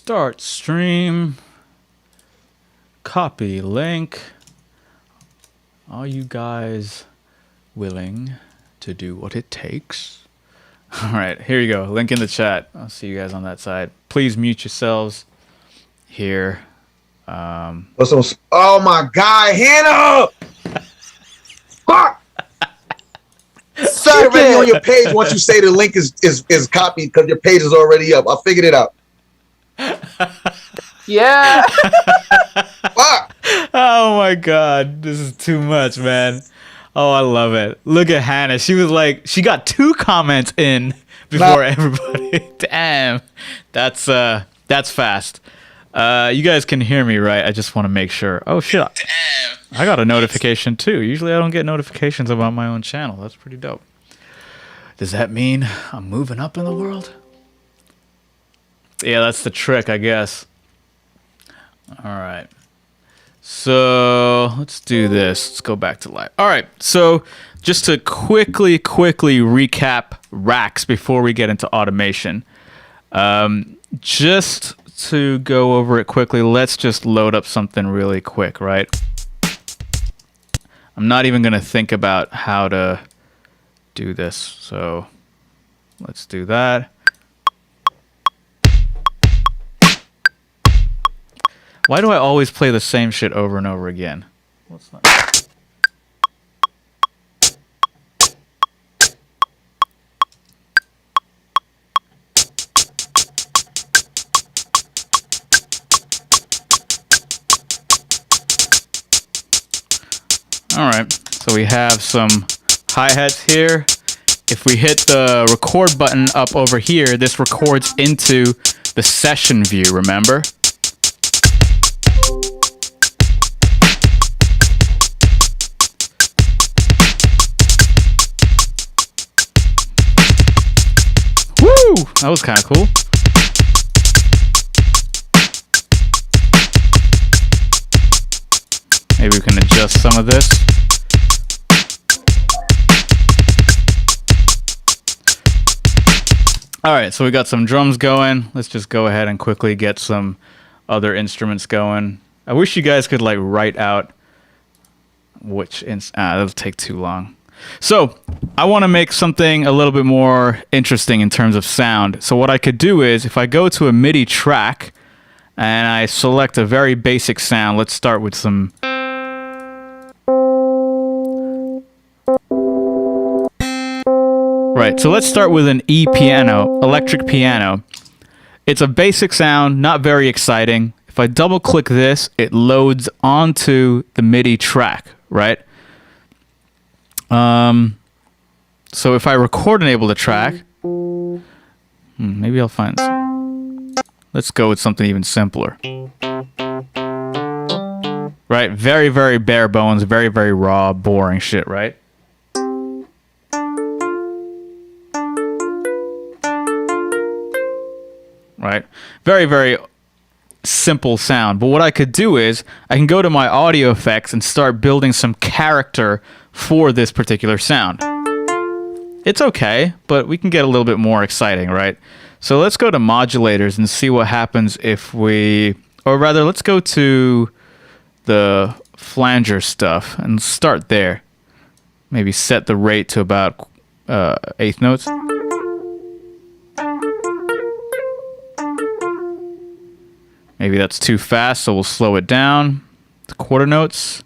Start stream. Copy link. Are you guys willing to do what it takes? All right, here you go. Link in the chat. I'll see you guys on that side. Please mute yourselves here. Oh my God, Hannah! Fuck! It's already on your page once you say the link is copied because your page is already up. I figured it out. Yeah. Fuck! Oh my God, this is too much, man. Oh, I love it. Look at Hannah. She was like, she got 2 comments in before everybody. Damn, that's fast. You guys can hear me, right? I just want to make sure. Oh shit! I got a notification too. Usually I don't get notifications about my own channel. That's pretty dope. Does that mean I'm moving up in the world? Yeah, that's the trick, I guess. All right. So let's do this. Let's go back to live. All right. So just to quickly recap racks before we get into automation. Just to go over it quickly, let's just load up something really quick, right? I'm not even going to think about how to do this. So let's do that. Why do I always play the same shit over and over again? What's that? All right, so we have some hi-hats here. If we hit the record button up over here, this records into the session view, remember? Woo! That was kind of cool. Maybe we can adjust some of this. All right, so we got some drums going. Let's just go ahead and quickly get some other instruments going. I wish you guys could like write out which that'll take too long. So I want to make something a little bit more interesting in terms of sound. So what I could do is if I go to a MIDI track and I select a very basic sound, let's start with some. Right, so let's start with an E piano, electric piano. It's a basic sound, not very exciting. If I double click this, it loads onto the MIDI track, right? So if I record and enable the track, maybe I'll find some. Let's go with something even simpler. Right, very, very bare bones, very, very raw, boring shit, right? Right, very, very simple sound. But what I could do is I can go to my audio effects and start building some character for this particular sound. It's okay, but we can get a little bit more exciting, right? So let's go to modulators and see what happens if we, or rather, let's go to the flanger stuff and start there. Maybe set the rate to about 1/8 notes. Maybe that's too fast, so we'll slow it down to 1/4 notes.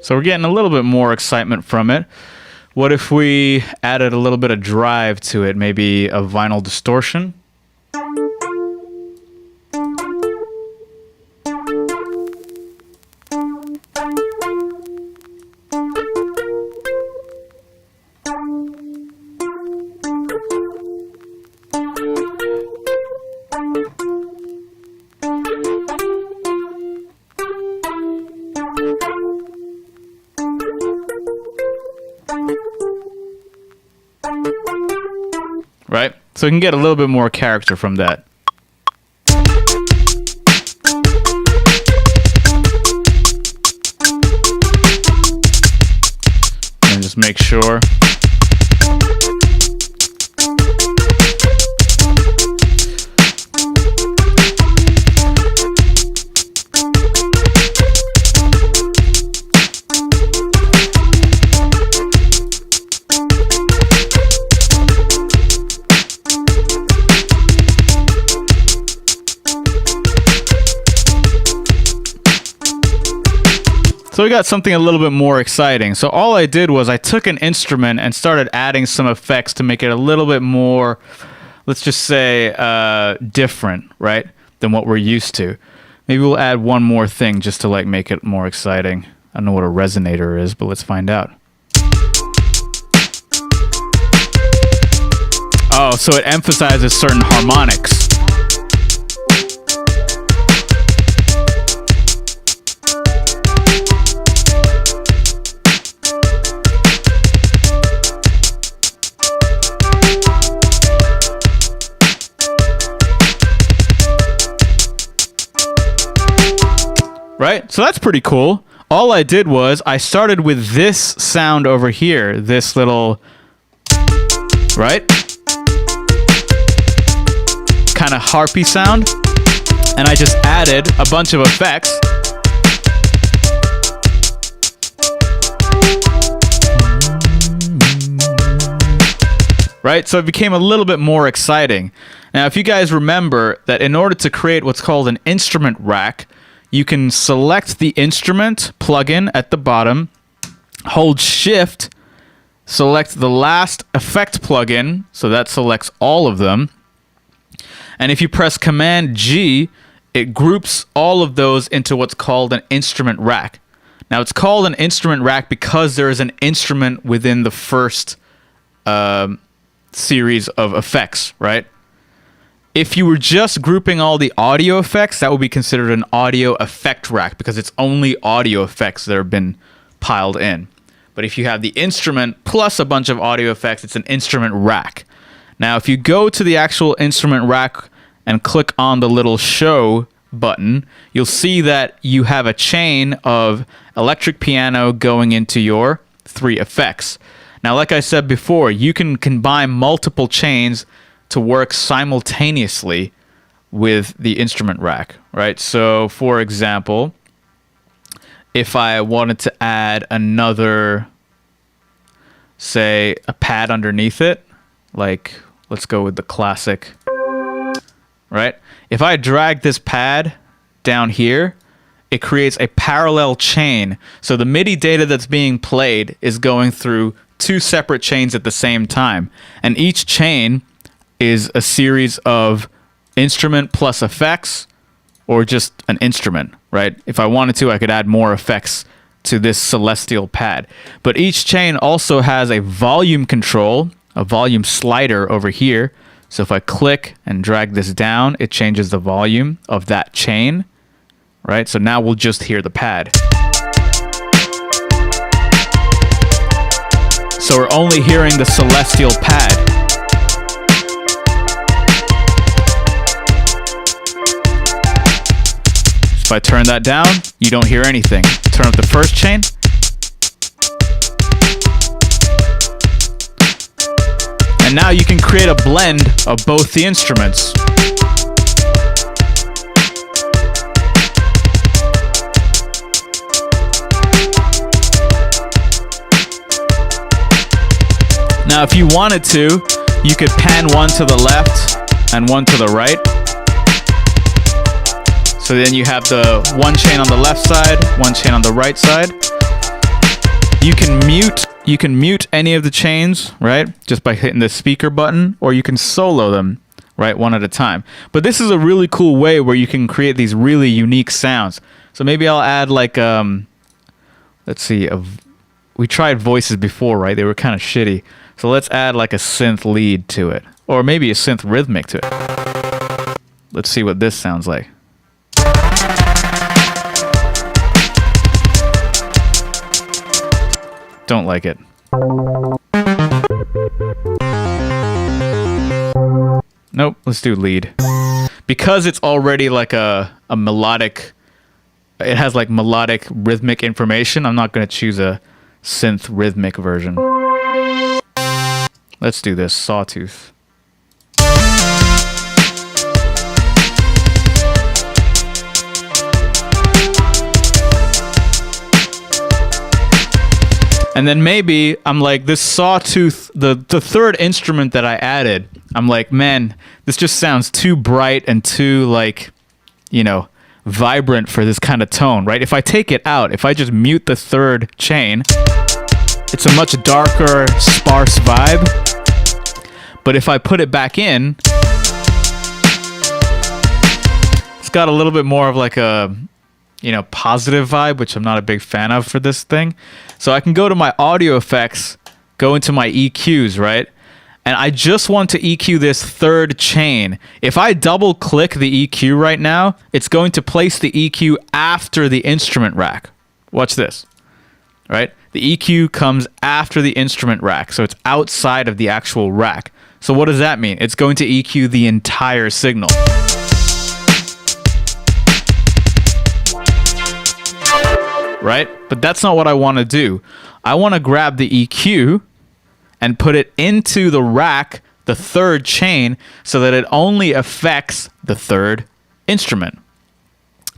So we're getting a little bit more excitement from it. What if we added a little bit of drive to it, maybe a vinyl distortion? Right? So we can get a little bit more character from that. just make sure. So we got something a little bit more exciting. So all I did was I took an instrument and started adding some effects to make it a little bit more, let's just say, different, right, than what we're used to. Maybe we'll add one more thing just to like make it more exciting. I don't know what a resonator is, but let's find out. Oh, so it emphasizes certain harmonics. Right? So that's pretty cool. All I did was I started with this sound over here, this little, right? Kind of harpy sound. And I just added a bunch of effects. Right? So it became a little bit more exciting. Now, if you guys remember that in order to create what's called an instrument rack, you can select the instrument plugin at the bottom, hold shift, select the last effect plugin, so that selects all of them. And if you press Command G, it groups all of those into what's called an instrument rack. Now it's called an instrument rack because there is an instrument within the first series of effects, right? If you were just grouping all the audio effects, that would be considered an audio effect rack because it's only audio effects that have been piled in. But if you have the instrument plus a bunch of audio effects, it's an instrument rack. Now, if you go to the actual instrument rack and click on the little show button, you'll see that you have a chain of electric piano going into your 3 effects. Now, like I said before, you can combine multiple chains to work simultaneously with the instrument rack, right? So, for example, if I wanted to add another, say, a pad underneath it, like, let's go with the classic, right? If I drag this pad down here, it creates a parallel chain. So the MIDI data that's being played is going through 2 separate chains at the same time. And each chain is a series of instrument plus effects or just an instrument, right? If I wanted to, I could add more effects to this celestial pad. But each chain also has a volume control, a volume slider over here. So if I click and drag this down, it changes the volume of that chain, right? So now we'll just hear the pad. So we're only hearing the celestial pad. If I turn that down, you don't hear anything. Turn up the first chain. And now you can create a blend of both the instruments. Now, if you wanted to, you could pan one to the left and one to the right. So then you have the one chain on the left side, one chain on the right side. You can mute any of the chains, right? Just by hitting the speaker button, or you can solo them, right? One at a time. But this is a really cool way where you can create these really unique sounds. So maybe I'll add like, let's see, we tried voices before, right? They were kind of shitty. So let's add like a synth lead to it, or maybe a synth rhythmic to it. Let's see what this sounds like. Don't like it. Nope, let's do lead. Because it's already like a melodic, it has like melodic rhythmic information, I'm not going to choose a synth rhythmic version. Let's do this, Sawtooth. And then maybe I'm like, this Sawtooth, the third instrument that I added, I'm like, man, this just sounds too bright and too, like, you know, vibrant for this kind of tone, right? If I take it out, if I just mute the third chain, it's a much darker, sparse vibe. But if I put it back in, it's got a little bit more of like a, you know, positive vibe, which I'm not a big fan of for this thing. So I can go to my audio effects, go into my EQs, right? And I just want to EQ this third chain. If I double click the EQ right now, it's going to place the EQ after the instrument rack. Watch this, right? The EQ comes after the instrument rack, so it's outside of the actual rack. So what does that mean? It's going to EQ the entire signal. Right? But that's not what I want to do. I want to grab the EQ and put it into the rack, the third chain, so that it only affects the third instrument.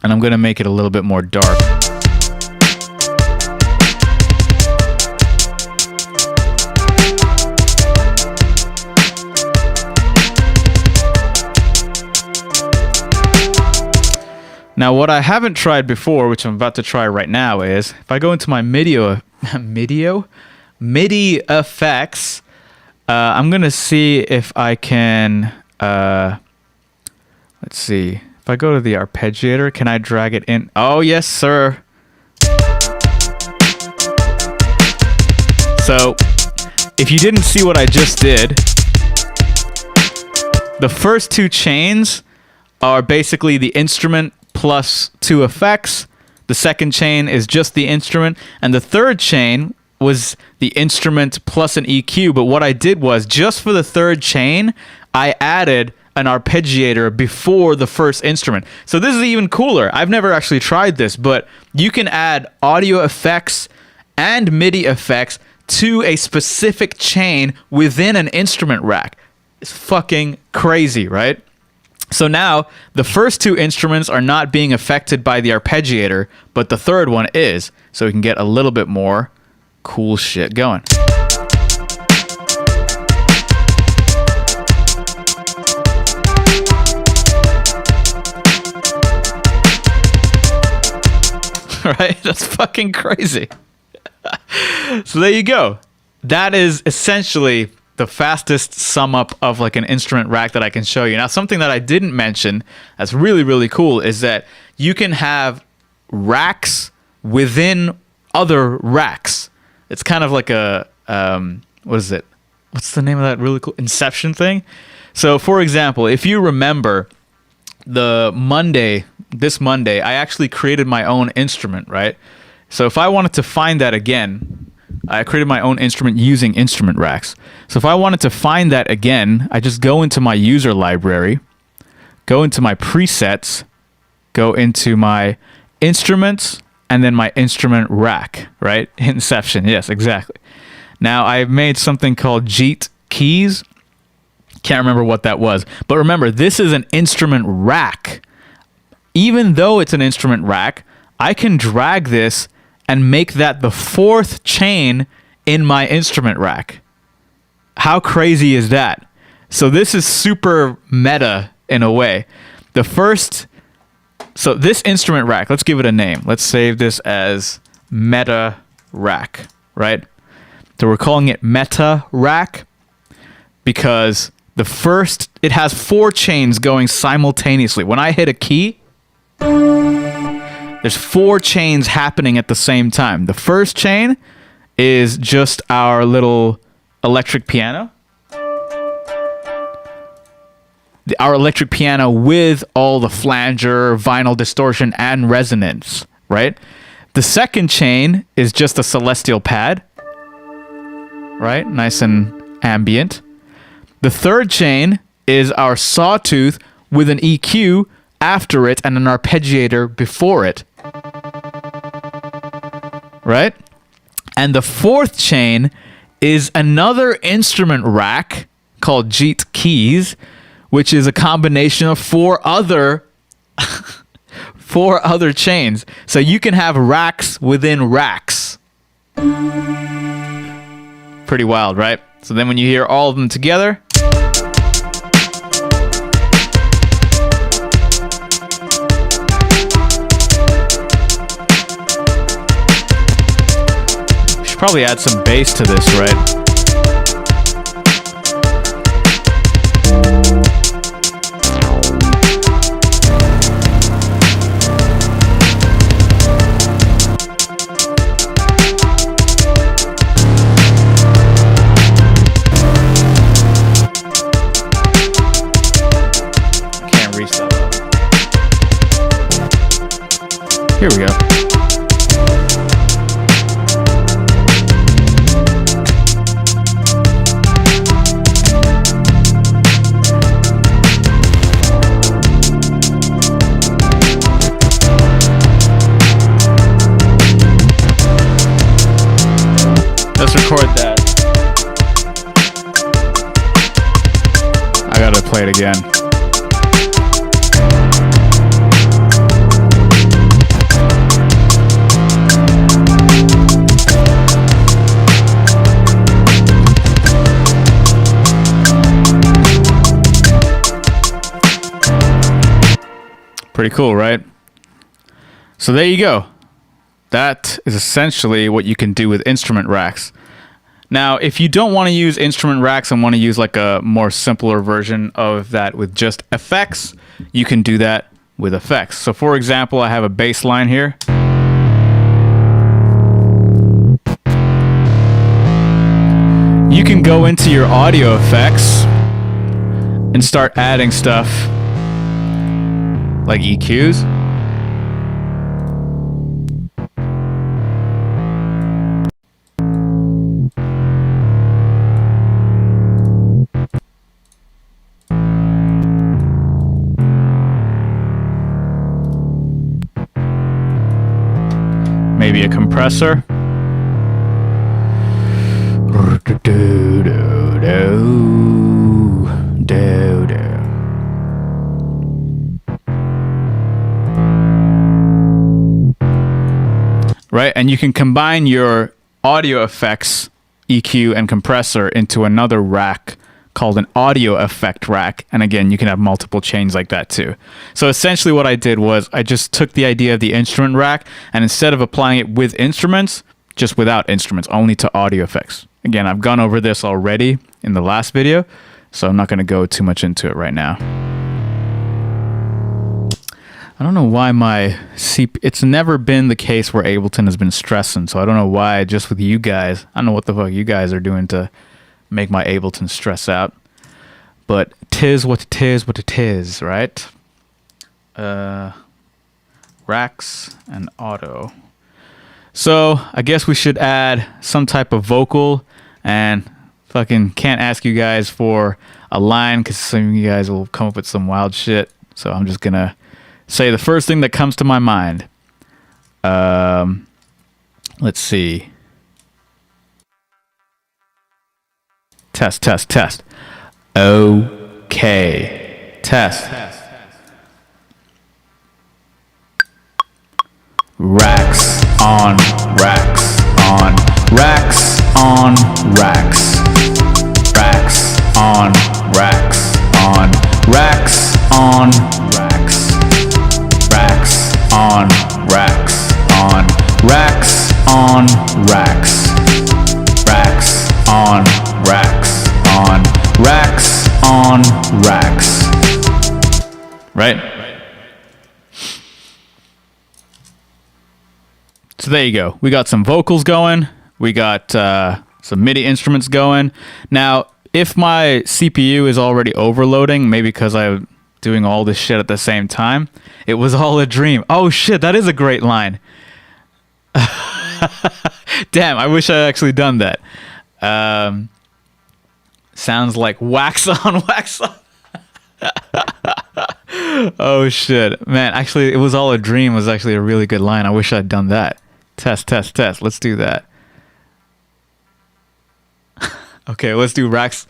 And I'm going to make it a little bit more dark. Now, what I haven't tried before, which I'm about to try right now, is if I go into my MIDI effects, I'm going to see if I can, let's see, if I go to the Arpeggiator, can I drag it in? Oh, yes, sir. So, if you didn't see what I just did, the first two chains are basically the instrument plus two effects. The second chain is just the instrument, and the third chain was the instrument plus an EQ. But what I did was, just for the third chain, I added an arpeggiator before the first instrument. So this is even cooler. I've never actually tried this, but you can add audio effects and MIDI effects to a specific chain within an instrument rack. It's fucking crazy, right? So now, the first two instruments are not being affected by the arpeggiator, but the third one is, so we can get a little bit more cool shit going. Right? That's fucking crazy. So there you go. That is essentially the fastest sum up of like an instrument rack that I can show you. Now, something that I didn't mention that's really, really cool is that you can have racks within other racks. It's kind of like a, what is it? What's the name of that really cool Inception thing? So, for example, if you remember this Monday, I actually created my own instrument, right? So if I wanted to find that again, I created my own instrument using instrument racks. So if I wanted to find that again, I just go into my user library, go into my presets, go into my instruments, and then my instrument rack, right? Inception, yes, exactly. Now I've made something called Jeet Keys. Can't remember what that was. But remember, this is an instrument rack. Even though it's an instrument rack, I can drag this and make that the fourth chain in my instrument rack. How crazy is that? So this is super meta in a way. So this instrument rack, let's give it a name. Let's save this as Meta Rack, right? So we're calling it Meta Rack because it has four chains going simultaneously. When I hit a key, there's four chains happening at the same time. The first chain is just our little electric piano. Our electric piano with all the flanger, vinyl distortion, and resonance, right? The second chain is just a celestial pad, right? Nice and ambient. The third chain is our sawtooth with an EQ after it and an arpeggiator before it. Right? And the fourth chain is another instrument rack called Jeet Keys, which is a combination of four other chains. So you can have racks within racks. Pretty wild, right? So then when you hear all of them together, should probably add some bass to this, right? Can't restart that. Here we go. Let's record that. I gotta play it again. Pretty cool, right? So there you go. That is essentially what you can do with instrument racks. Now, if you don't want to use instrument racks and want to use like a more simpler version of that with just effects, you can do that with effects. So for example, I have a bass line here. You can go into your audio effects and start adding stuff like EQs. Maybe a compressor. Right, and you can combine your audio effects, EQ, and compressor into another rack called an audio effect rack. And again, you can have multiple chains like that too. So essentially what I did was I just took the idea of the instrument rack, and instead of applying it with instruments, just without instruments, only to audio effects. Again, I've gone over this already in the last video, so I'm not going to go too much into it right now. I don't know why my it's never been the case where Ableton has been stressing, so I don't know why just with you guys, I don't know what the fuck you guys are doing to make my Ableton stress out. But 'tis what it is, what it is, right? Racks and auto. So I guess we should add some type of vocal, and fucking can't ask you guys for a line because some of you guys will come up with some wild shit. So I'm just gonna say the first thing that comes to my mind. Let's see. Test, test, test. Okay. Test. Racks on racks on racks on racks. Racks on racks on racks on racks. Racks on racks on racks on racks. Racks on racks on racks on racks. Right? So there you go. We got some vocals going. We got some MIDI instruments going. Now, if my CPU is already overloading, maybe because I'm doing all this shit at the same time, it was all a dream. Oh shit, that is a great line. Damn, I wish I had actually done that. Sounds like wax on, wax on. Oh shit, man, actually it was all a dream was actually a really good line. I wish I'd done that. Test, test, test. Let's do that. Okay, let's do wax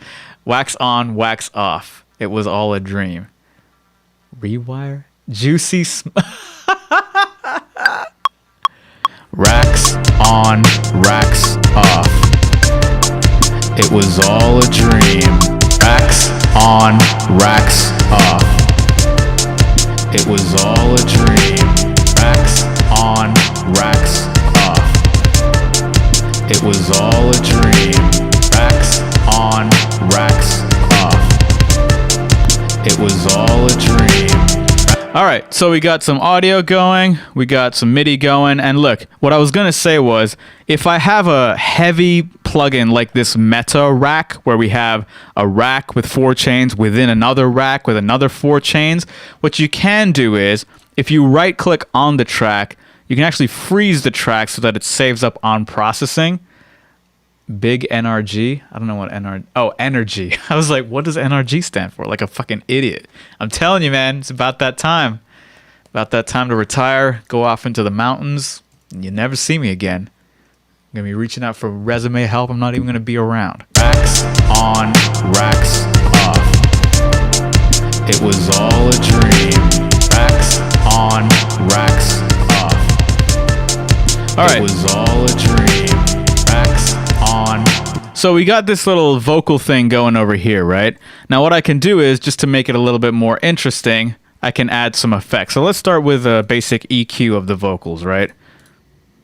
on, wax off. It was all a dream. Rewire? Racks on, racks off. It was all a dream. Racks on, racks off. It was all a dream. Racks on, racks off. It was all a dream. Racks on, racks off. It was all a dream. All right, so we got some audio going, we got some MIDI going, and look, what I was gonna say was, if I have a heavy plugin like this meta rack, where we have a rack with 4 chains within another rack with another 4 chains, what you can do is, if you right click on the track, you can actually freeze the track so that it saves up on processing. Big NRG. I don't know what NRG. Oh, energy. I was like, what does NRG stand for? Like a fucking idiot. I'm telling you, man, it's about that time. About that time to retire, go off into the mountains, and you never see me again. I'm gonna be reaching out for resume help. I'm not even gonna be around. Racks on, racks off. It was all a dream. Racks on, racks off. All right. It was all a dream. Racks on. So we got this little vocal thing going over here, right? Now what I can do is, just to make it a little bit more interesting, I can add some effects. So let's start with a basic EQ of the vocals, right?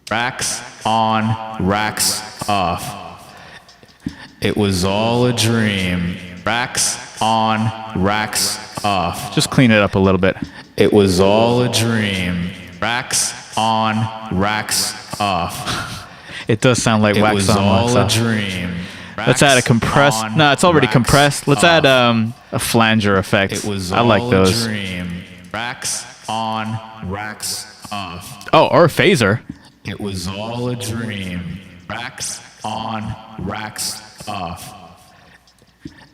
Racks on, racks off. It was all a dream. Racks on, racks off. Just clean it up a little bit. It was all a dream. Racks on, racks off. It does sound like wax on, wax off. Dream. Let's add a compressed. No, it's already compressed. Let's add a flanger effect. It was I like those. Dream. Racks on, racks off. Oh, or a phaser. It was all a dream. Racks on, racks off.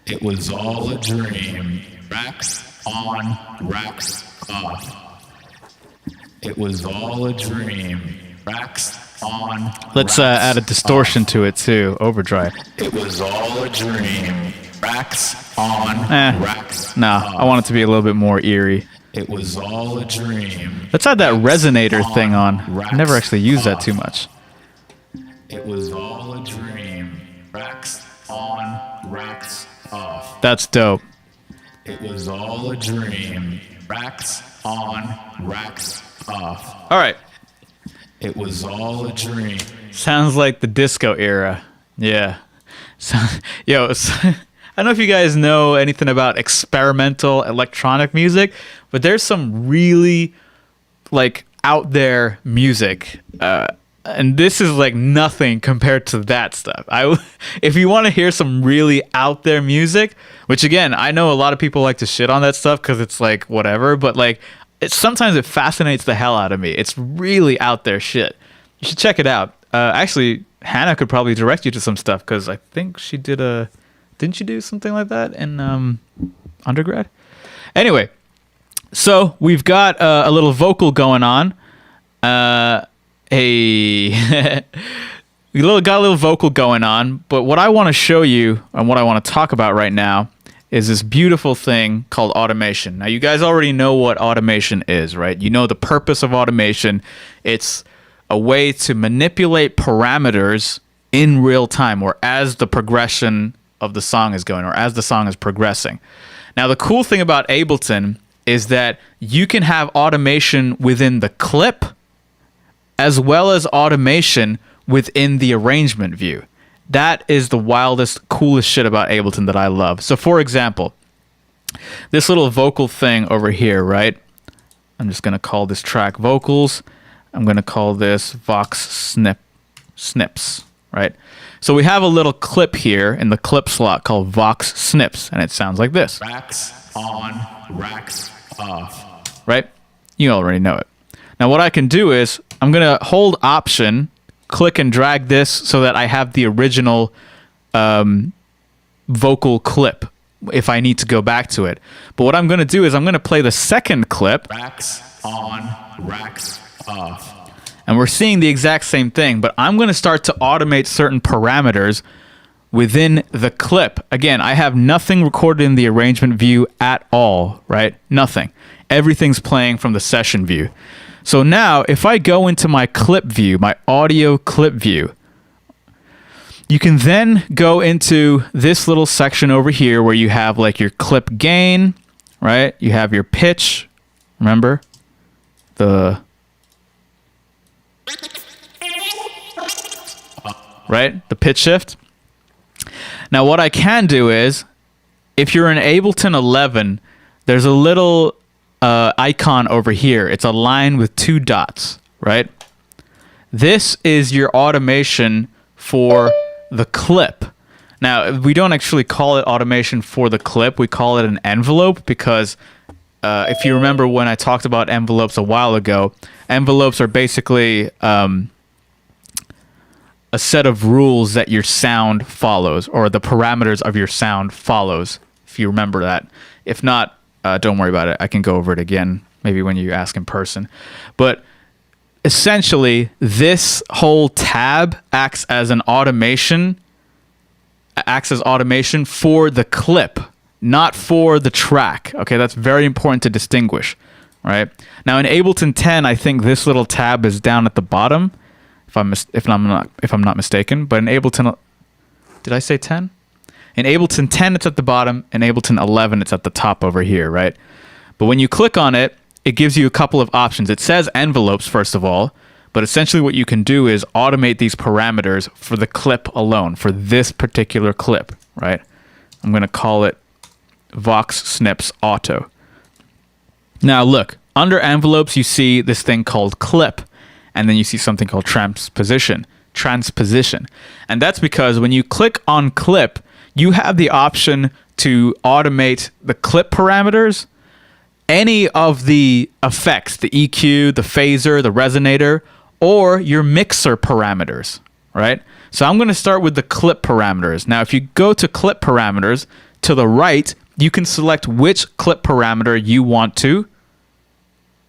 It was all a dream. Racks on, racks off. It was all a dream. Racks on. Let's add a distortion to it too. Overdrive. It was all a dream. Racks on. Racks. No, I want it to be a little bit more eerie. It was all a dream. Let's add that resonator thing on. I never actually used that too much. It was all a dream. Racks on, racks off. That's dope. It was all a dream. Racks on, racks off. All right. It was all a dream. Sounds like the disco era. Yeah. So, yo, I don't know if you guys know anything about experimental electronic music, but there's some really like out there music. And this is like nothing compared to that stuff. If you want to hear some really out there music, which again, I know a lot of people like to shit on that stuff because it's like whatever, but like sometimes it fascinates the hell out of me. It's really out there shit. You should check it out. Actually, Hannah could probably direct you to some stuff because I think she did didn't she do something like that in undergrad? Anyway, so we've got a little vocal going on. Got a little vocal going on, but what I want to show you and what I want to talk about right now is this beautiful thing called automation. Now, you guys already know what automation is, right? You know the purpose of automation. It's a way to manipulate parameters in real time, or as the progression of the song is going, or as the song is progressing. Now, the cool thing about Ableton is that you can have automation within the clip as well as automation within the arrangement view. That is the wildest, coolest shit about Ableton that I love. So for example, this little vocal thing over here, right? I'm just going to call this track vocals. I'm going to call this Vox snips, right? So we have a little clip here in the clip slot called Vox snips, and it sounds like this. Racks on, racks off. Right? You already know it. Now what I can do is I'm going to hold Option, click and drag this so that I have the original vocal clip if I need to go back to it. But what I'm going to do is I'm going to play the second clip. Racks on, racks off. And we're seeing the exact same thing, but I'm going to start to automate certain parameters within the clip. Again, I have nothing recorded in the arrangement view at all, right? Nothing. Everything's playing from the session view. So now, if I go into my clip view, my audio clip view, you can then go into this little section over here where you have like your clip gain, right? You have your pitch, remember? Right? The pitch shift. Now what I can do is, if you're in Ableton 11, there's a little icon over here. It's a line with 2 dots, right? This is your automation for the clip. Now, we don't actually call it automation for the clip. We call it an envelope because if you remember when I talked about envelopes a while ago, envelopes are basically a set of rules that your sound follows, or the parameters of your sound follows, if you remember that. If not, don't worry about it. I can go over it again, maybe when you ask in person. But essentially, this whole tab acts as automation for the clip, not for the track. Okay, that's very important to distinguish, right? Now in Ableton 10, I think this little tab is down at the bottom, if I'm not mistaken. But in Ableton, did I say 10? In Ableton 10, it's at the bottom. In Ableton 11, it's at the top over here, right? But when you click on it, it gives you a couple of options. It says envelopes, first of all, but essentially what you can do is automate these parameters for the clip alone, for this particular clip, right? I'm going to call it Vox Snips Auto. Now look, under envelopes, you see this thing called clip, and then you see something called transposition. And that's because when you click on clip, you have the option to automate the clip parameters, any of the effects, the EQ, the phaser, the resonator, or your mixer parameters, right? So I'm going to start with the clip parameters. Now, if you go to clip parameters, to the right, you can select which clip parameter you want to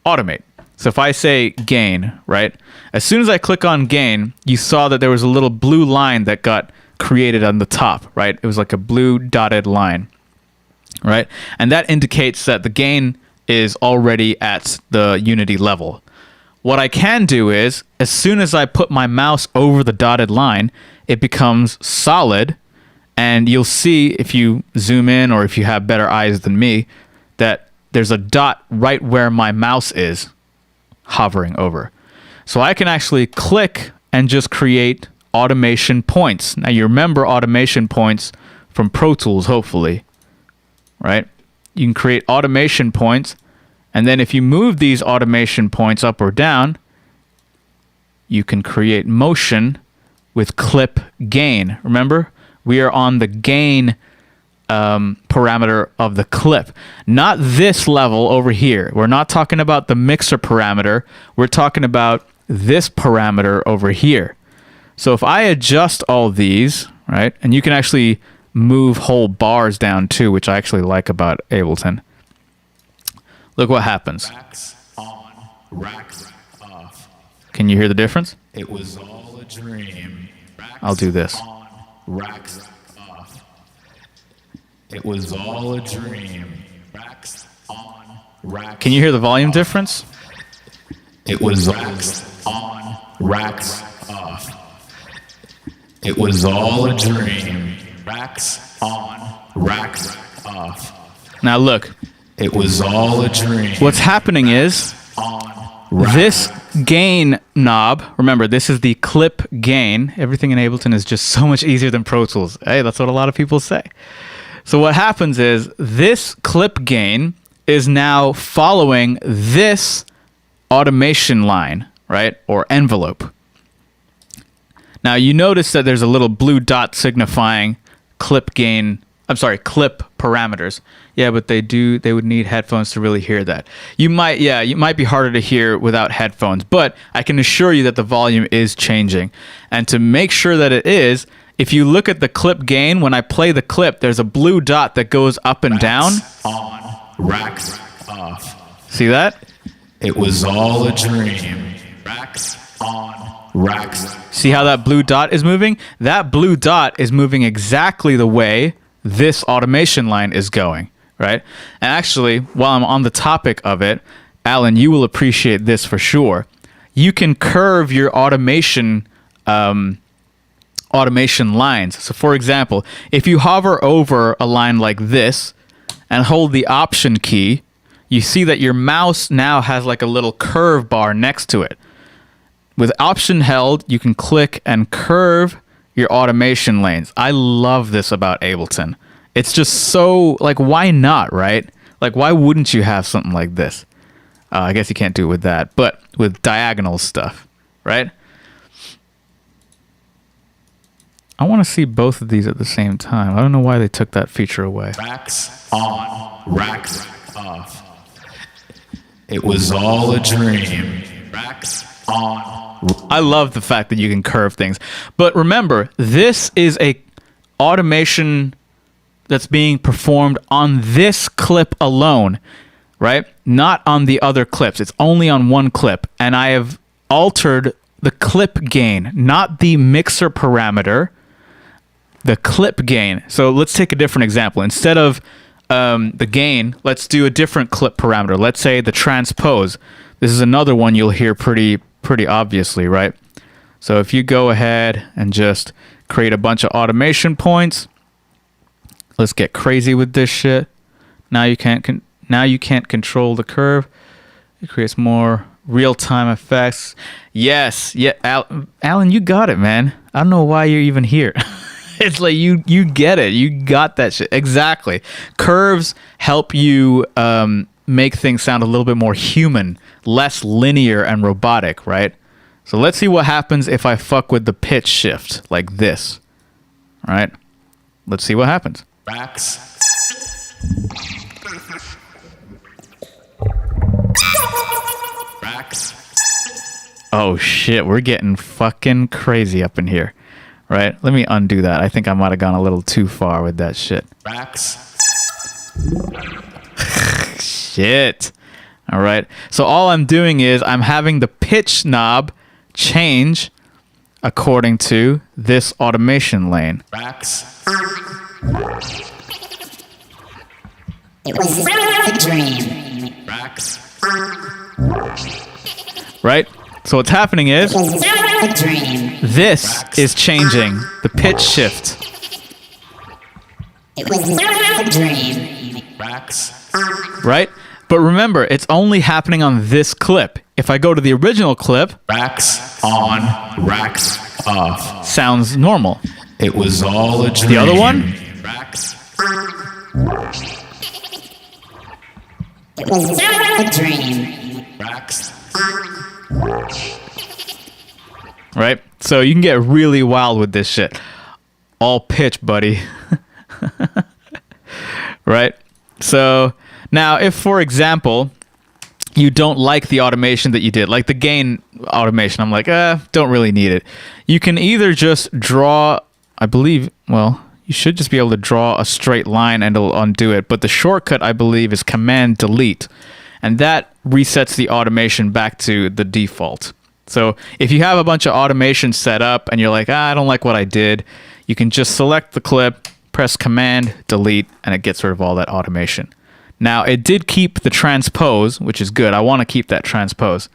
automate. So if I say gain, right? As soon as I click on gain, you saw that there was a little blue line that got created on the top, right? It was like a blue dotted line, right? And that indicates that the gain is already at the unity level. What I can do is, as soon as I put my mouse over the dotted line, it becomes solid, and you'll see if you zoom in or if you have better eyes than me, that there's a dot right where my mouse is hovering over. So I can actually click and just create automation points. Now you remember automation points from Pro Tools, hopefully, right? You can create automation points, and then if you move these automation points up or down, you can create motion with clip gain. Remember, we are on the gain parameter of the clip, not this level over here. We're not talking about the mixer parameter. We're talking about this parameter over here. So if I adjust all these, right, and you can actually move whole bars down too, which I actually like about Ableton. Look what happens. Racks on, racks off. Can you hear the difference? It was all a dream. Racks I'll do this. On, racks off. It was all a dream. Racks on, racks. Can you hear the volume difference? It was racks on, racks off. It was all a dream. Racks on, racks off. Now look. It was all a dream. What's happening is this gain knob, remember, this is the clip gain. Everything in Ableton is just so much easier than Pro Tools. Hey, that's what a lot of people say. So what happens is this clip gain is now following this automation line, right? Or envelope. Now you notice that there's a little blue dot signifying clip gain. I'm sorry, clip parameters. Yeah, but they would need headphones to really hear that. You might be harder to hear without headphones, but I can assure you that the volume is changing. And to make sure that it is, if you look at the clip gain, when I play the clip, there's a blue dot that goes up and down. On, racks off. See that? It was all a dream. Racks on, racks. See how that blue dot is moving? That blue dot is moving exactly the way this automation line is going, right? And actually, while I'm on the topic of it, Alan, you will appreciate this for sure. You can curve your automation lines. So for example, if you hover over a line like this and hold the Option key, you see that your mouse now has like a little curve bar next to it. With Option held, you can click and curve your automation lanes. I love this about Ableton. It's just so, like, why not, right? Like, why wouldn't you have something like this? I guess you can't do it with that, but with diagonal stuff, right? I want to see both of these at the same time. I don't know why they took that feature away. Racks on, racks off. It was all a dream. Racks on. I love the fact that you can curve things. But remember, this is a automation that's being performed on this clip alone, right? Not on the other clips. It's only on one clip. And I have altered the clip gain, not the mixer parameter, the clip gain. So let's take a different example. Instead of the gain, let's do a different clip parameter. Let's say the transpose. This is another one you'll hear pretty obviously, right? So if you go ahead and just create a bunch of automation points, let's get crazy with this shit. Now you can't control the curve. It creates more real-time effects. Yes, yeah, Alan, you got it, man. I don't know why you're even here. It's like you get it. You got that shit. Exactly. Curves help you make things sound a little bit more human, less linear and robotic, right? So let's see what happens if I fuck with the pitch shift like this. All right? Let's see what happens. Racks. Racks. Oh shit, we're getting fucking crazy up in here. Right? Let me undo that. I think I might have gone a little too far with that shit. Racks. Shit. All right. So all I'm doing is I'm having the pitch knob change according to this automation lane. Racks. It was a dream. Racks. Right? So what's happening is It was a dream. this is changing the pitch shift. It was a dream. Racks. Right? But remember, it's only happening on this clip. If I go to the original clip, Racks on, racks off. sounds normal. It was all a dream. The other one? Racks. It was a dream. Racks. Right? So you can get really wild with this shit. All pitch, buddy. Right? So now if, for example, you don't like the automation that you did, like the gain automation, I'm like, don't really need it. You can either just draw, I believe, well, you should just be able to draw a straight line and it'll undo it. But the shortcut, I believe, is Command Delete. And that resets the automation back to the default. So if you have a bunch of automation set up and you're like, I don't like what I did, you can just select the clip, press Command Delete, and it gets rid of all that automation. Now, it did keep the transpose, which is good. I want to keep that transpose.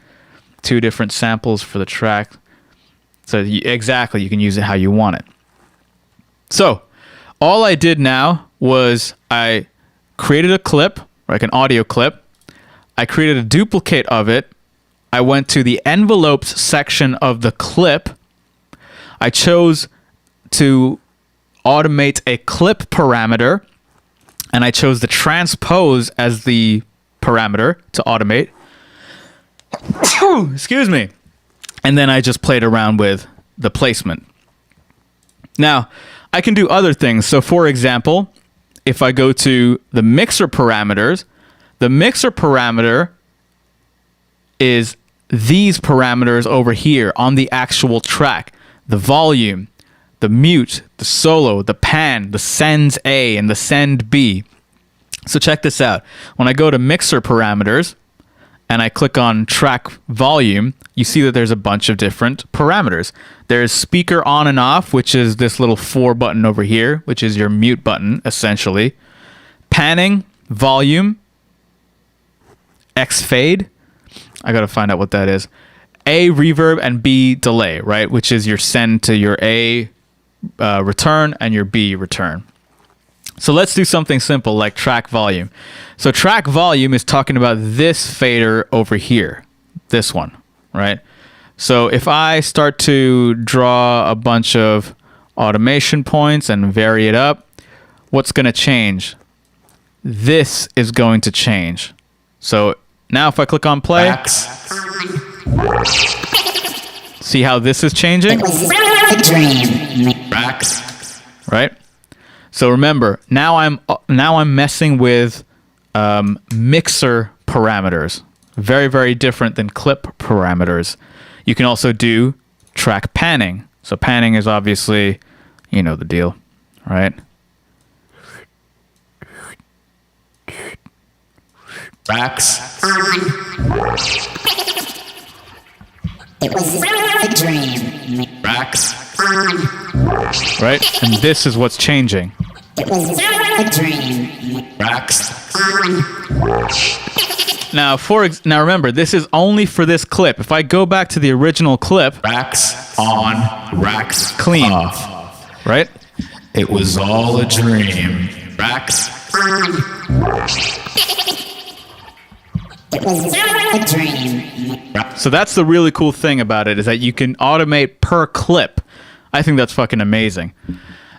2 different samples for the track. So exactly, you can use it how you want it. So all I did now was I created a clip, like an audio clip. I created a duplicate of it. I went to the envelopes section of the clip. I chose to automate a clip parameter, and I chose the transpose as the parameter to automate. Excuse me. And then I just played around with the placement. Now, I can do other things. So for example, if I go to the mixer parameters, the mixer parameter is these parameters over here on the actual track. The volume, the mute, the solo, the pan, the sends A, and the send B. So check this out. When I go to mixer parameters, and I click on track volume, you see that there's a bunch of different parameters. There's speaker on and off, which is this little 4 button over here, which is your mute button, essentially. Panning, volume, X fade. I got to find out what that is. A reverb and B delay, right? Which is your send to your A return and your B return. So let's do something simple like track volume. So track volume is talking about this fader over here, this one, right? So if I start to draw a bunch of automation points and vary it up, what's going to change? This is going to change. So now if I click on play, see how this is changing? Right? So remember, now I'm messing with mixer parameters. Very, very different than clip parameters. You can also do track panning. So panning is obviously, you know the deal, right? Tracks. It was a dream. Tracks. Right? And this is what's changing. It was a dream. Tracks. Now, now remember, this is only for this clip. If I go back to the original clip, Racks on, racks clean, off. right? It was all a dream. Racks. It was a dream. So that's the really cool thing about it, is that you can automate per clip. I think that's fucking amazing.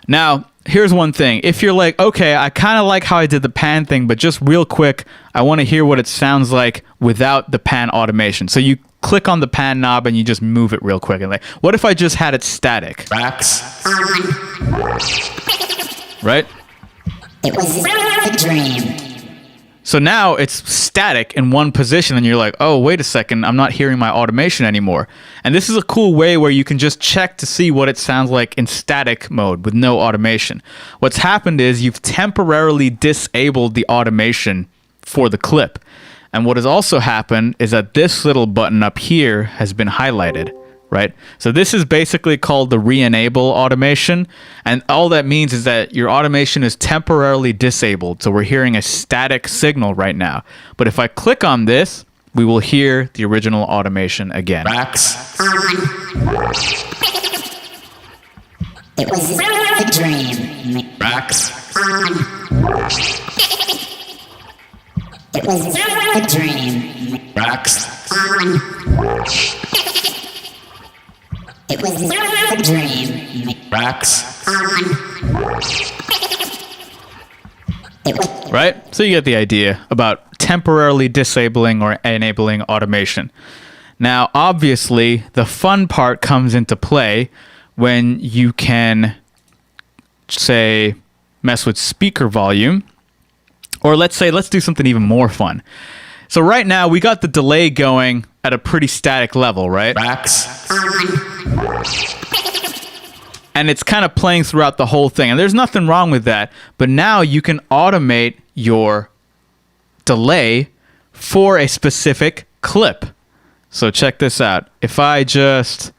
Now, here's one thing. If you're like, okay, I kind of like how I did the pan thing, but just real quick, I want to hear what it sounds like without the pan automation. So you click on the pan knob and you just move it real quick. And like, what if I just had it static? Racks. Right? It was a dream. So now it's static in one position and you're like, oh, wait a second, I'm not hearing my automation anymore. And this is a cool way where you can just check to see what it sounds like in static mode with no automation. What's happened is you've temporarily disabled the automation for the clip. And what has also happened is that this little button up here has been highlighted, right? So this is basically called the re-enable automation. And all that means is that your automation is temporarily disabled. So we're hearing a static signal right now. But if I click on this, we will hear the original automation again. Racks. It was a dream. Racks. It was a dream. Racks. It was a dream. Racks. It was Right? So you get the idea about temporarily disabling or enabling automation. Now, obviously, the fun part comes into play when you can, say, mess with speaker volume. Or let's do something even more fun. So right now, we got the delay going at a pretty static level, right? Racks. And it's kind of playing throughout the whole thing. And there's nothing wrong with that. But now you can automate your delay for a specific clip. So check this out. If I just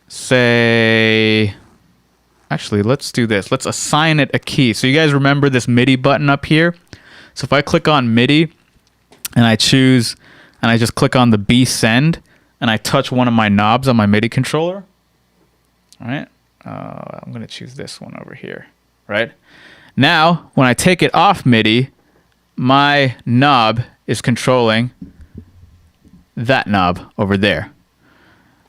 say... Actually, let's do this. Let's assign it a key. So you guys remember this MIDI button up here? So if I click on MIDI and I choose... and I just click on the B send and I touch one of my knobs on my MIDI controller. All right. I'm going to choose this one over here. Right. Now, when I take it off MIDI, my knob is controlling that knob over there.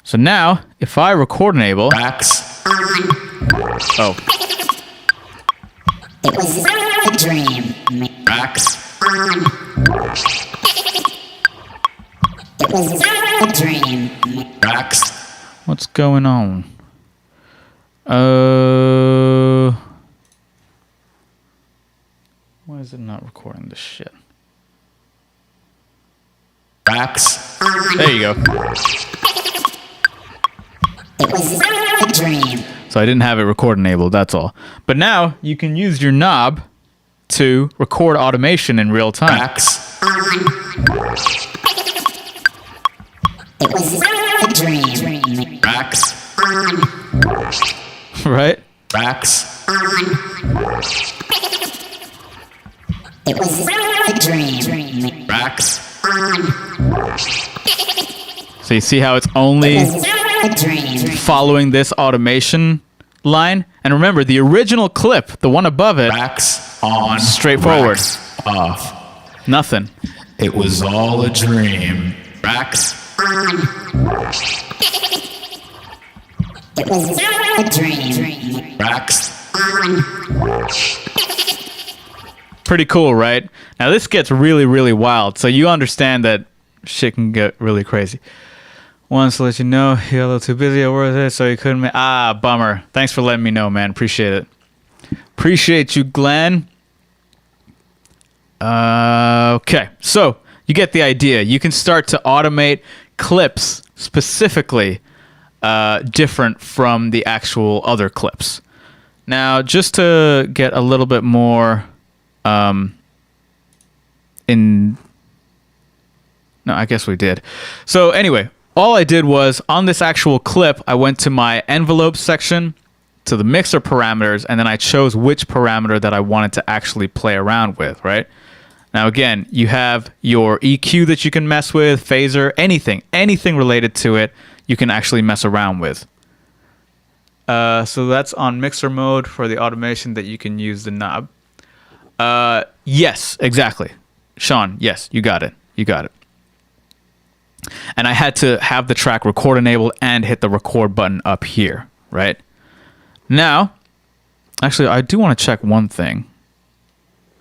So now, if I record enable... Racks. Oh. It was a dream. Racks. It was a dream. Racks. What's going on? Why is it not recording this shit? Racks. There you go. It was a dream. So I didn't have it record enabled, that's all. But now you can use your knob to record automation in real time. Racks. It was a dream. Tracks. Right? Tracks. It was a dream. Tracks. So you see how it's only It was a dream. following this automation line? And remember, the original clip, the one above it, Tracks on. Straightforward. Tracks off. nothing. It was all a dream. Tracks. It was a dream. Tracks. Pretty cool, right? Now this gets really, really wild. So you understand that shit can get really crazy. Wanted to let you know you're a little too busy at work today, so you couldn't make... bummer. Thanks for letting me know, man. Appreciate it. Appreciate you, Glenn. Okay, so you get the idea. You can start to automate clips specifically different from the actual other clips. Now, just to get a little bit more No, I guess we did. So anyway, all I did was on this actual clip, I went to my envelope section, to the mixer parameters, and then I chose which parameter that I wanted to actually play around with, right? Now again, you have your EQ that you can mess with, phaser, anything related to it, you can actually mess around with. So that's on mixer mode for the automation that you can use the knob. Yes, exactly. Sean, yes, you got it. You got it. And I had to have the track record enabled and hit the record button up here, right? Now, actually, I do want to check one thing.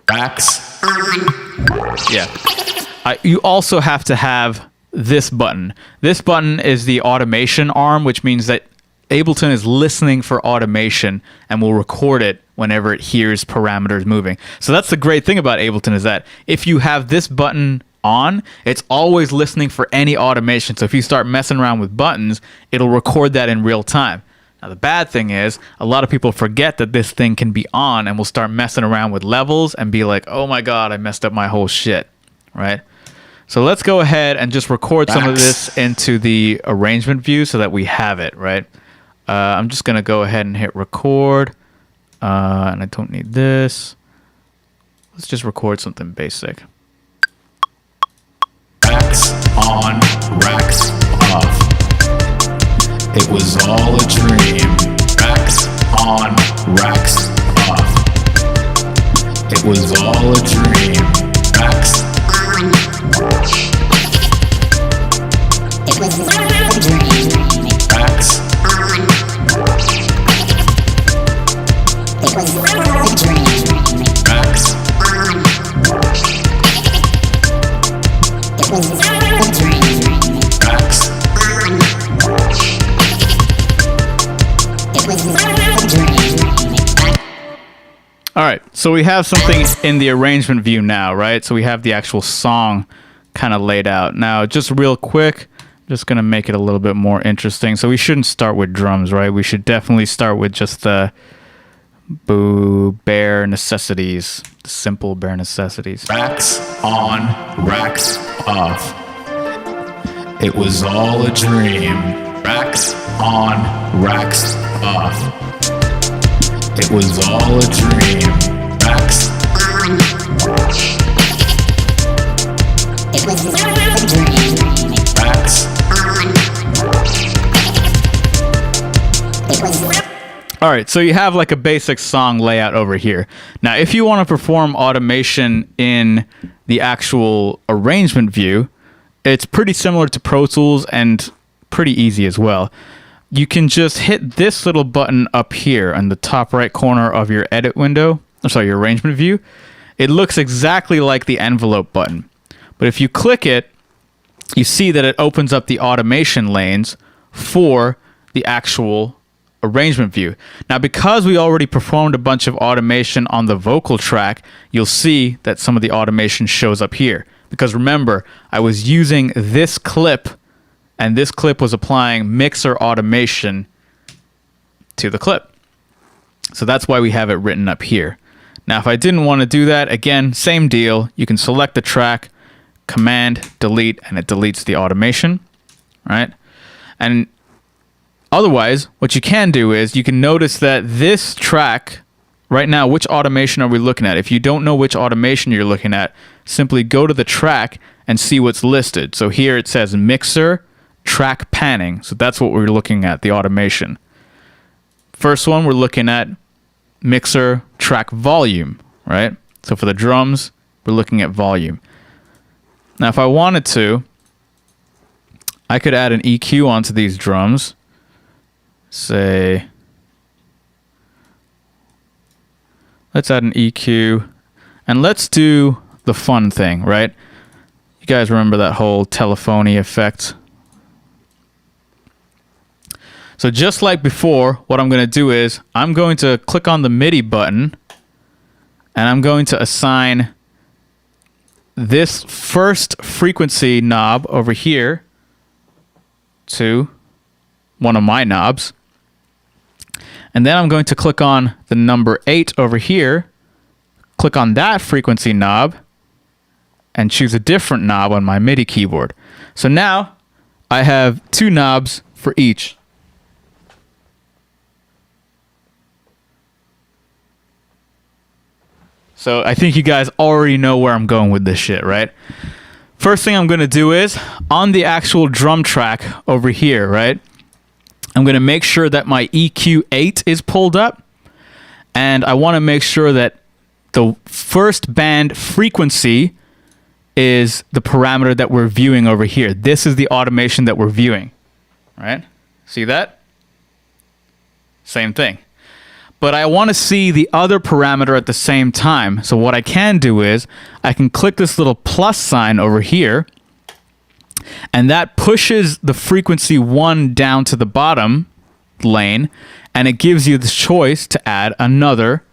Tracks. Yeah. You also have to have this button. This button is the automation arm, which means that Ableton is listening for automation and will record it whenever it hears parameters moving. So that's the great thing about Ableton, is that if you have this button on, it's always listening for any automation. So if you start messing around with buttons, it'll record that in real time. Now the bad thing is, a lot of people forget that this thing can be on and will start messing around with levels and be like, oh my god, I messed up my whole shit, right? So let's go ahead and just record some of this into the arrangement view so that we have it, right? I'm just going to go ahead and hit record. And I don't need this. Let's just record something basic. Racks on, racks off. It was all a dream. Racks on, racks off. It was all a dream. Racks. It was a dream. Racks. It was a dream. Racks. It was a dream. Racks. It was a dream. All right, so we have something in the arrangement view now, right? So we have the actual song kind of laid out. Now, just real quick, just going to make it a little bit more interesting. So we shouldn't start with drums, right? We should definitely start with just the bare necessities, the simple bare necessities. Racks on, racks off. It was all a dream. Racks on, racks off. It was all a dream. Racks. It was a dream. Racks. It was All right, so you have like a basic song layout over here. Now, if you want to perform automation in the actual arrangement view, it's pretty similar to Pro Tools and pretty easy as well. You can just hit this little button up here on the top right corner of your edit window, your arrangement view. It looks exactly like the envelope button. But if you click it, you see that it opens up the automation lanes for the actual arrangement view. Now, because we already performed a bunch of automation on the vocal track, you'll see that some of the automation shows up here. Because remember, I was using this clip, and this clip was applying mixer automation to the clip. So that's why we have it written up here. Now, if I didn't want to do that, again, same deal. You can select the track, Command, delete, and it deletes the automation, right? And otherwise, what you can do is you can notice that this track right now, which automation are we looking at? If you don't know which automation you're looking at, simply go to the track and see what's listed. So here it says mixer, track panning. So that's what we're looking at, the automation. First one, we're looking at mixer, track volume, right? So for the drums, we're looking at volume. Now, if I wanted to, I could add an EQ onto these drums. Say, let's add an EQ, and let's do the fun thing, right? You guys remember that whole telephony effect? So just like before, what I'm going to do is I'm going to click on the MIDI button, and I'm going to assign this first frequency knob over here to one of my knobs. And then I'm going to click on the number 8 over here, click on that frequency knob, and choose a different knob on my MIDI keyboard. So now I have 2 knobs for each. So I think you guys already know where I'm going with this shit, right? First thing I'm going to do is, on the actual drum track over here, right? I'm going to make sure that my EQ8 is pulled up. And I want to make sure that the first band frequency is the parameter that we're viewing over here. This is the automation that we're viewing, right? See that? Same thing. But I want to see the other parameter at the same time. So what I can do is I can click this little plus sign over here, and that pushes the frequency 1 down to the bottom lane, and it gives you the choice to add another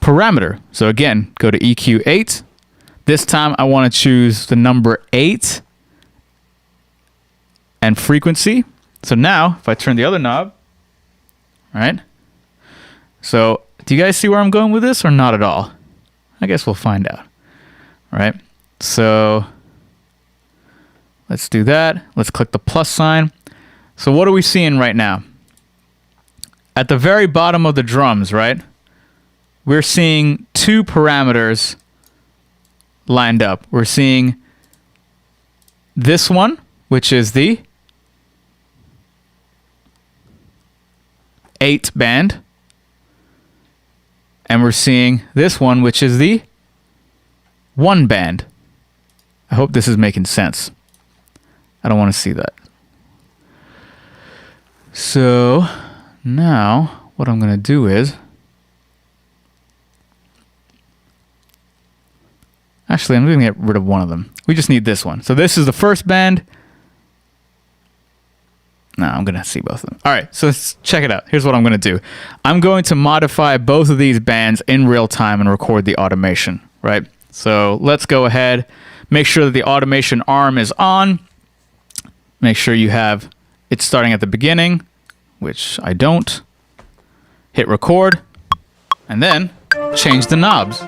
parameter. So again, go to EQ8. This time I want to choose the number 8 and frequency. So now if I turn the other knob, right? So do you guys see where I'm going with this or not at all? I guess we'll find out, right? So let's do that. Let's click the plus sign. So what are we seeing right now? At the very bottom of the drums, right? We're seeing 2 parameters lined up. We're seeing this one, which is the 8 band, and we're seeing this one, which is the 1 band. I hope this is making sense. I don't want to see that. So now what I'm going to do is, actually I'm going to get rid of one of them. We just need this one. So this is the first band. No, I'm going to see both of them. All right, so let's check it out. Here's what I'm going to do. I'm going to modify both of these bands in real time and record the automation, right? So let's go ahead, make sure that the automation arm is on. Make sure you have it starting at the beginning, which I don't. Hit record, and then change the knobs.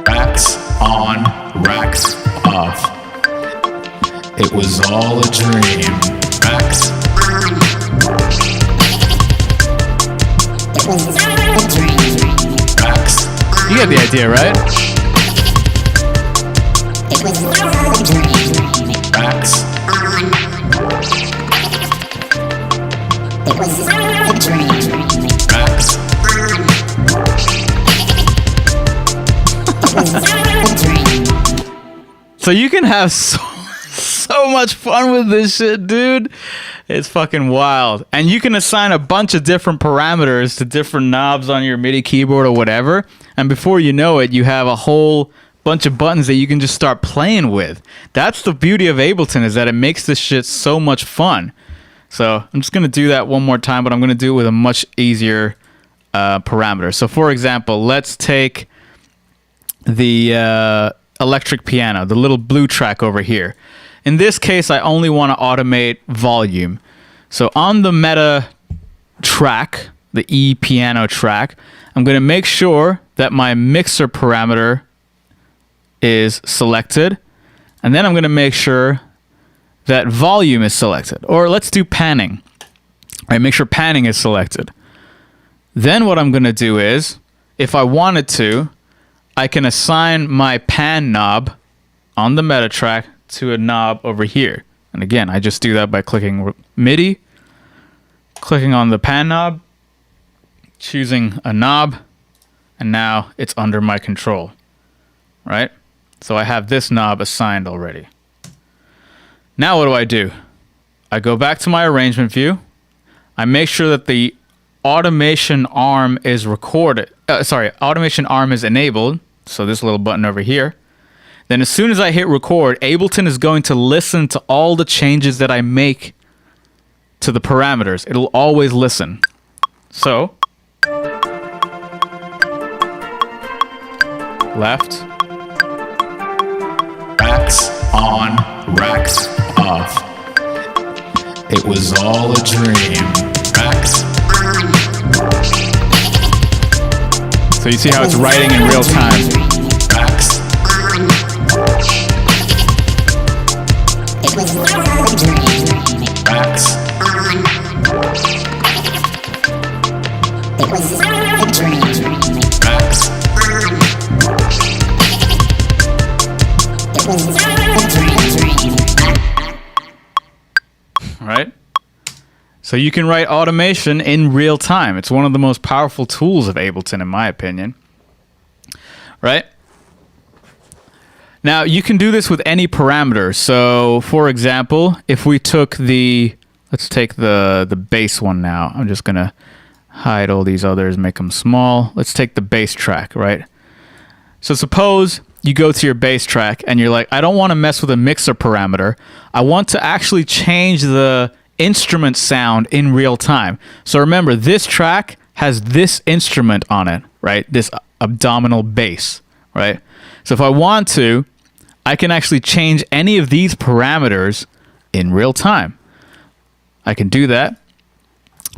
Racks on, racks off. It was all a dream. Racks. It was a dream. Racks. You get the idea, right? It was a dream. Racks. It was a dream. Racks. It was a dream. So you can have so much fun with this shit, dude. It's fucking wild. And you can assign a bunch of different parameters to different knobs on your MIDI keyboard or whatever. And before you know it, you have a whole bunch of buttons that you can just start playing with. That's the beauty of Ableton, is that it makes this shit so much fun. So I'm just going to do that one more time, but I'm going to do it with a much easier parameter. So for example, let's take the electric piano, the little blue track over here. In this case, I only want to automate volume. So on the meta track, the E piano track, I'm going to make sure that my mixer parameter is selected. And then I'm going to make sure that volume is selected. Or let's do panning. All right, make sure panning is selected. Then what I'm going to do is, if I wanted to, I can assign my pan knob on the meta track to a knob over here. And again, I just do that by clicking MIDI, clicking on the pan knob, choosing a knob, and now it's under my control, right? So I have this knob assigned already. Now what do? I go back to my arrangement view. I make sure that the automation arm is automation arm is enabled. So this little button over here. Then as soon as I hit record, Ableton is going to listen to all the changes that I make to the parameters. It'll always listen. So, left. Racks on, racks off. It was all a dream. Racks. So you see how it's writing in real time. Racks. It was a dream. Racks. It was a dream. Racks. It was a dream. Right? So you can write automation in real time. It's one of the most powerful tools of Ableton, in my opinion. Right? Now, you can do this with any parameter. So, for example, if we took let's take the bass one now. I'm just going to hide all these others, make them small. Let's take the bass track, right? So suppose you go to your bass track and you're like, I don't want to mess with a mixer parameter. I want to actually change the instrument sound in real time. So remember, this track has this instrument on it, right? This abdominal bass, right? So if I want to, I can actually change any of these parameters in real time. I can do that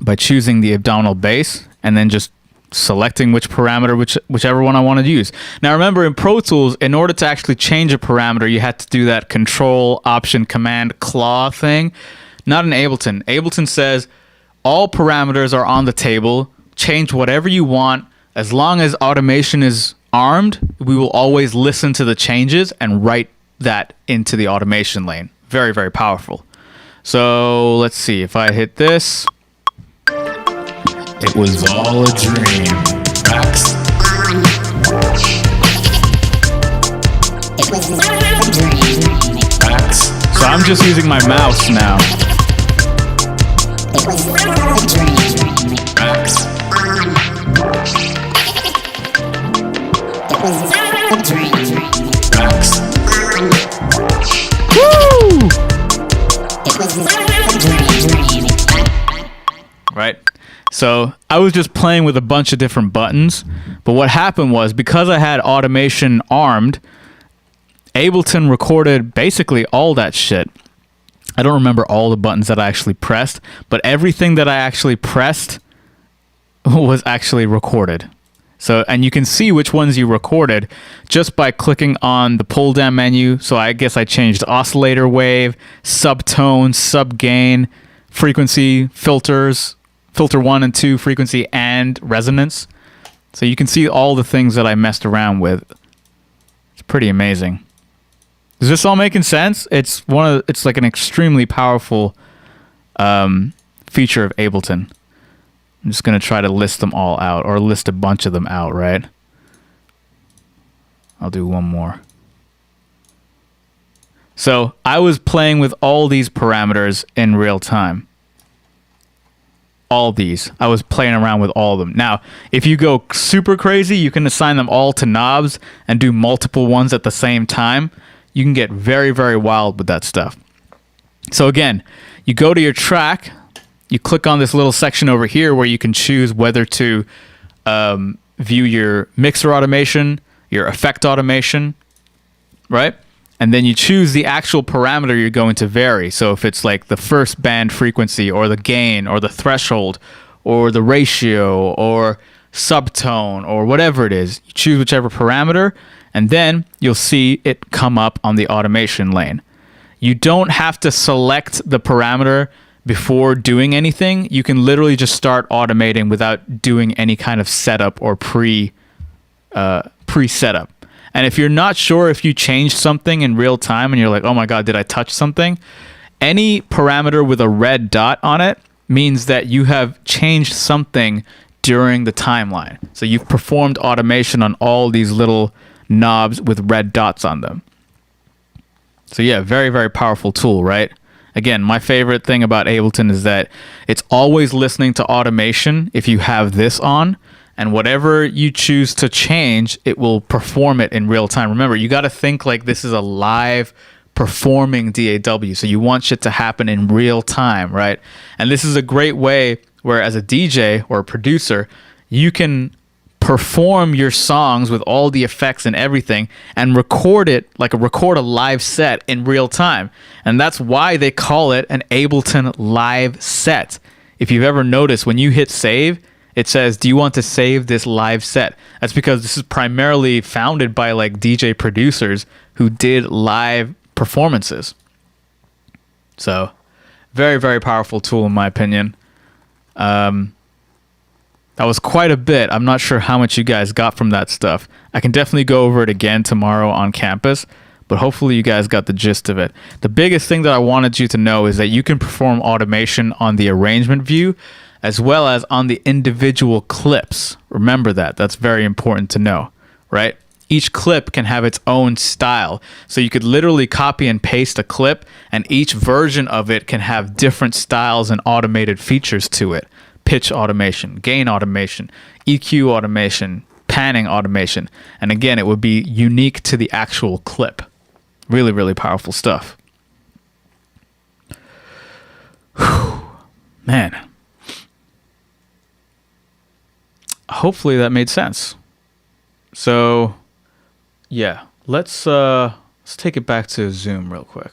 by choosing the abdominal bass and then just selecting which parameter, whichever one I want to use. Now remember, in Pro Tools, in order to actually change a parameter, you had to do that Control, Option, Command, Claw thing. Not in Ableton. Ableton says all parameters are on the table. Change whatever you want. As long as automation is armed, we will always listen to the changes and write that into the automation lane. Very, very powerful. So let's see. If I hit this, It was all a dream. Racks. It was a dream. Racks. so I'm just using my mouse now. It was a dream. Racks. It was a dream. Racks. Woo! It was a dream. Right? So I was just playing with a bunch of different buttons, but what happened was, because I had automation armed, Ableton recorded basically all that shit. I don't remember all the buttons that I actually pressed, but everything that I actually pressed was actually recorded. So, and you can see which ones you recorded just by clicking on the pull down menu. So I guess I changed oscillator wave, subtone, subgain, frequency, filters, filter 1 and 2, frequency, and resonance. So you can see all the things that I messed around with. It's pretty amazing. Is this all making sense? It's like an extremely powerful feature of Ableton. I'm just going to try to list them all out, or list a bunch of them out, right? I'll do one more. So I was playing with all these parameters in real time. All these. I was playing around with all of them. Now, if you go super crazy, you can assign them all to knobs and do multiple ones at the same time. You can get very, very wild with that stuff. So again, you go to your track, you click on this little section over here where you can choose whether to view your mixer automation, your effect automation, right? And then you choose the actual parameter you're going to vary. So if it's like the first band frequency, or the gain, or the threshold, or the ratio, or subtone, or whatever it is, you choose whichever parameter, And then you'll see it come up on the automation lane. You don't have to select the parameter before doing anything. You can literally just start automating without doing any kind of setup or pre-setup. And if you're not sure if you changed something in real time and you're like, oh my God, did I touch something? Any parameter with a red dot on it means that you have changed something during the timeline. So you've performed automation on all these little knobs with red dots on them. So yeah, very, very powerful tool, right? Again, my favorite thing about Ableton is that it's always listening to automation if you have this on, and whatever you choose to change, it will perform it in real time. Remember, you got to think like this is a live performing DAW, so you want shit to happen in real time, right? And this is a great way where as a DJ or a producer, you can perform your songs with all the effects and everything and record it like record a live set in real time. And that's why they call it an Ableton live set. If you've ever noticed, when you hit save, it says, do you want to save this live set? That's because this is primarily founded by like DJ producers who did live performances. So very, very powerful tool in my opinion. That was quite a bit. I'm not sure how much you guys got from that stuff. I can definitely go over it again tomorrow on campus, but hopefully you guys got the gist of it. The biggest thing that I wanted you to know is that you can perform automation on the arrangement view as well as on the individual clips. Remember that. That's very important to know, right? Each clip can have its own style. So you could literally copy and paste a clip, and each version of it can have different styles and automated features to it. Pitch automation, gain automation, EQ automation, panning automation. And again, it would be unique to the actual clip. Really, really powerful stuff. Whew. Man. Hopefully that made sense. So, yeah, let's take it back to Zoom real quick.